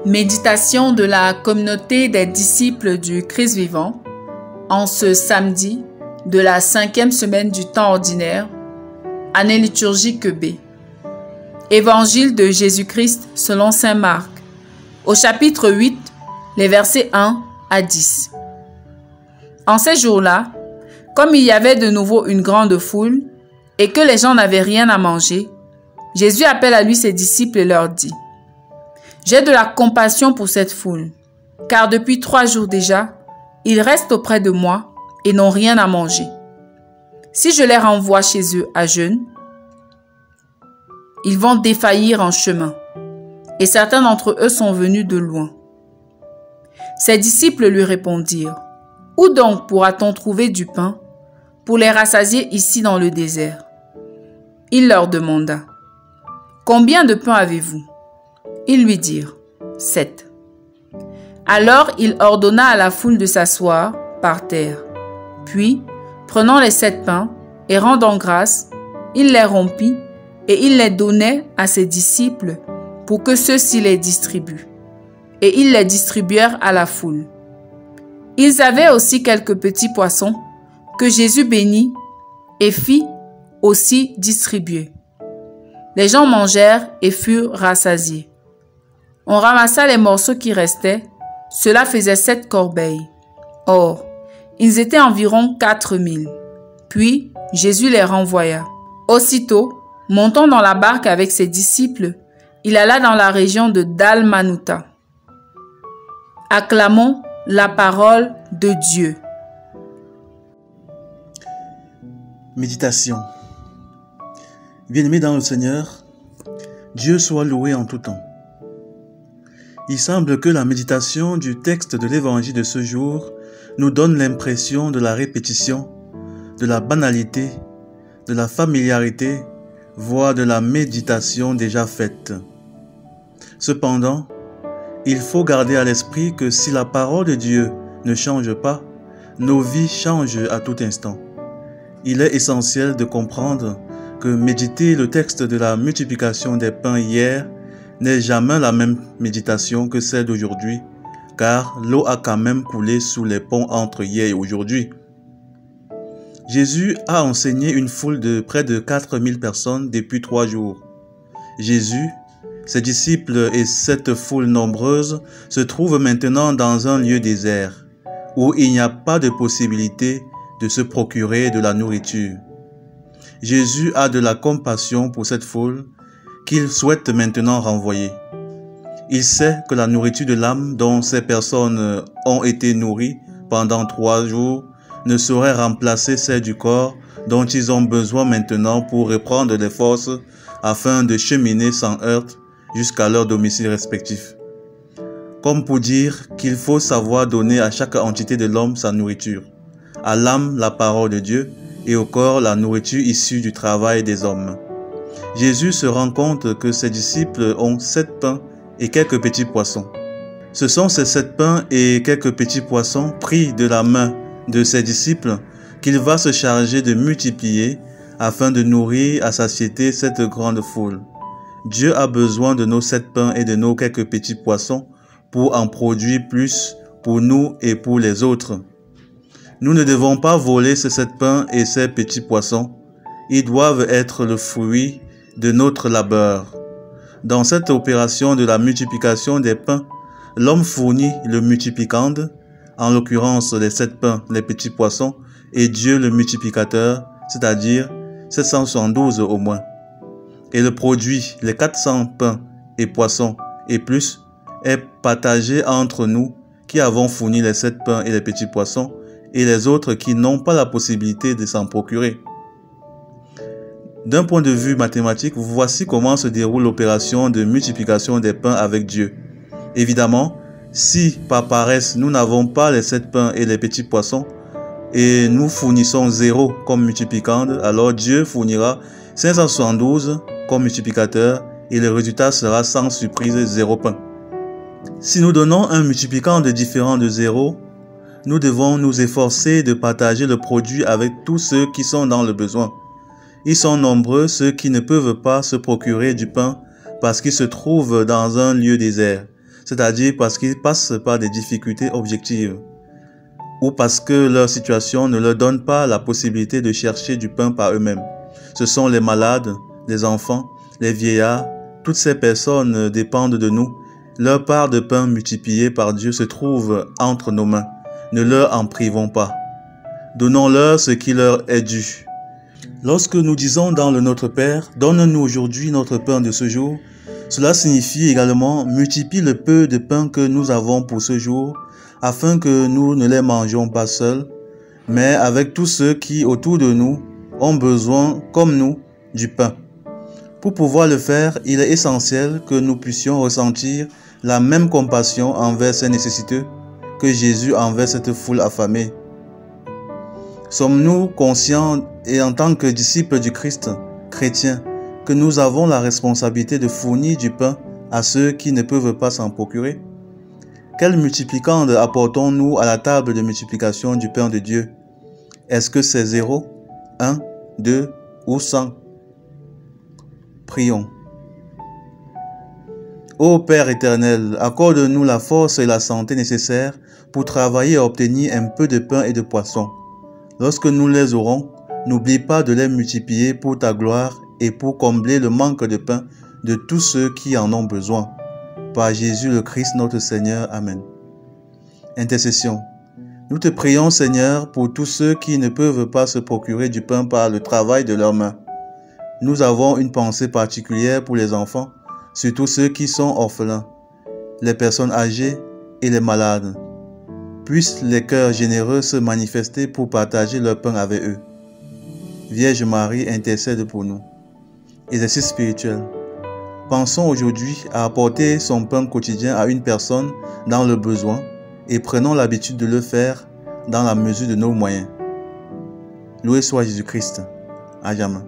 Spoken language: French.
Méditation de la communauté des disciples du Christ vivant en ce samedi de la 5e semaine du temps ordinaire, année liturgique B. Évangile de Jésus-Christ selon saint Marc, au chapitre 8, les versets 1 à 10. En ces jours-là, comme il y avait de nouveau une grande foule et que les gens n'avaient rien à manger, Jésus appelle à lui ses disciples et leur dit: J'ai de la compassion pour cette foule, car depuis 3 jours déjà, ils restent auprès de moi et n'ont rien à manger. Si je les renvoie chez eux à jeûne, ils vont défaillir en chemin, et certains d'entre eux sont venus de loin. Ses disciples lui répondirent: Où donc pourra-t-on trouver du pain pour les rassasier ici dans le désert? Il leur demanda: Combien de pain avez-vous? Ils lui dirent: 7. Alors il ordonna à la foule de s'asseoir par terre. Puis, prenant les 7 pains et rendant grâce, il les rompit et il les donnait à ses disciples pour que ceux-ci les distribuent. Et ils les distribuèrent à la foule. Ils avaient aussi quelques petits poissons que Jésus bénit et fit aussi distribuer. Les gens mangèrent et furent rassasiés. On ramassa les morceaux qui restaient, cela faisait 7 corbeilles. Or, ils étaient environ 4000. Puis, Jésus les renvoya. Aussitôt, montant dans la barque avec ses disciples, il alla dans la région de Dalmanuta. Acclamons la parole de Dieu. Méditation. Bien-aimés dans le Seigneur, Dieu soit loué en tout temps. Il semble que la méditation du texte de l'évangile de ce jour nous donne l'impression de la répétition, de la banalité, de la familiarité, voire de la méditation déjà faite. Cependant, il faut garder à l'esprit que si la parole de Dieu ne change pas, nos vies changent à tout instant. Il est essentiel de comprendre que méditer le texte de la multiplication des pains hier n'est jamais la même méditation que celle d'aujourd'hui, car l'eau a quand même coulé sous les ponts entre hier et aujourd'hui. Jésus a enseigné une foule de près de 4000 personnes depuis 3 jours. Jésus, ses disciples et cette foule nombreuse se trouvent maintenant dans un lieu désert, où il n'y a pas de possibilité de se procurer de la nourriture. Jésus a de la compassion pour cette foule qu'il souhaite maintenant renvoyer. Il sait que la nourriture de l'âme dont ces personnes ont été nourries pendant 3 jours ne saurait remplacer celle du corps dont ils ont besoin maintenant pour reprendre des forces afin de cheminer sans heurts jusqu'à leur domicile respectif. Comme pour dire qu'il faut savoir donner à chaque entité de l'homme sa nourriture, à l'âme la parole de Dieu et au corps la nourriture issue du travail des hommes. Jésus se rend compte que ses disciples ont 7 pains et quelques petits poissons. Ce sont ces 7 pains et quelques petits poissons pris de la main de ses disciples qu'il va se charger de multiplier afin de nourrir à satiété cette grande foule. Dieu a besoin de nos 7 pains et de nos quelques petits poissons pour en produire plus pour nous et pour les autres. Nous ne devons pas voler ces 7 pains et ces petits poissons. Ils doivent être le fruit de notre labeur. Dans cette opération de la multiplication des pains, l'homme fournit le multiplicande, en l'occurrence les 7 pains, les petits poissons, et Dieu le multiplicateur, c'est-à-dire 772 au moins. Et le produit, les 400 pains et poissons et plus, est partagé entre nous qui avons fourni les 7 pains et les petits poissons, et les autres qui n'ont pas la possibilité de s'en procurer. D'un point de vue mathématique, voici comment se déroule l'opération de multiplication des pains avec Dieu. Évidemment, si par paresse nous n'avons pas les 7 pains et les petits poissons, et nous fournissons 0 comme multiplicande, alors Dieu fournira 572 comme multiplicateur, et le résultat sera sans surprise 0 pain. Si nous donnons un multiplicande différent de 0, nous devons nous efforcer de partager le produit avec tous ceux qui sont dans le besoin. Ils sont nombreux ceux qui ne peuvent pas se procurer du pain parce qu'ils se trouvent dans un lieu désert. c'est-à-dire parce qu'ils passent par des difficultés objectives, ou parce que leur situation ne leur donne pas la possibilité de chercher du pain par eux-mêmes. Ce sont les malades, les enfants, les vieillards, toutes ces personnes dépendent de nous. Leur part de pain multipliée par Dieu se trouve entre nos mains. Ne leur en privons pas. Donnons-leur ce qui leur est dû. Lorsque nous disons dans le Notre Père, « Donne-nous aujourd'hui notre pain de ce jour », cela signifie également « Multiplie le peu de pain que nous avons pour ce jour, afin que nous ne les mangions pas seuls, mais avec tous ceux qui, autour de nous, ont besoin, comme nous, du pain. » Pour pouvoir le faire, il est essentiel que nous puissions ressentir la même compassion envers ces nécessiteux que Jésus envers cette foule affamée. Sommes-nous conscients, et en tant que disciples du Christ, chrétiens, que nous avons la responsabilité de fournir du pain à ceux qui ne peuvent pas s'en procurer? Quelle multiplicande apportons-nous à la table de multiplication du pain de Dieu? Est-ce que c'est 0, 1, 2 ou 100? Prions. Ô Père éternel, accorde-nous la force et la santé nécessaires pour travailler à obtenir un peu de pain et de poisson. Lorsque nous les aurons, n'oublie pas de les multiplier pour ta gloire et pour combler le manque de pain de tous ceux qui en ont besoin. Par Jésus le Christ notre Seigneur. Amen. Intercession. Nous te prions, Seigneur, pour tous ceux qui ne peuvent pas se procurer du pain par le travail de leurs mains. Nous avons une pensée particulière pour les enfants, surtout ceux qui sont orphelins, les personnes âgées et les malades. Puissent les cœurs généreux se manifester pour partager leur pain avec eux. Vierge Marie, intercède pour nous. Exercice spirituel. Pensons aujourd'hui à apporter son pain quotidien à une personne dans le besoin et prenons l'habitude de le faire dans la mesure de nos moyens. Loué soit Jésus-Christ. À jamais.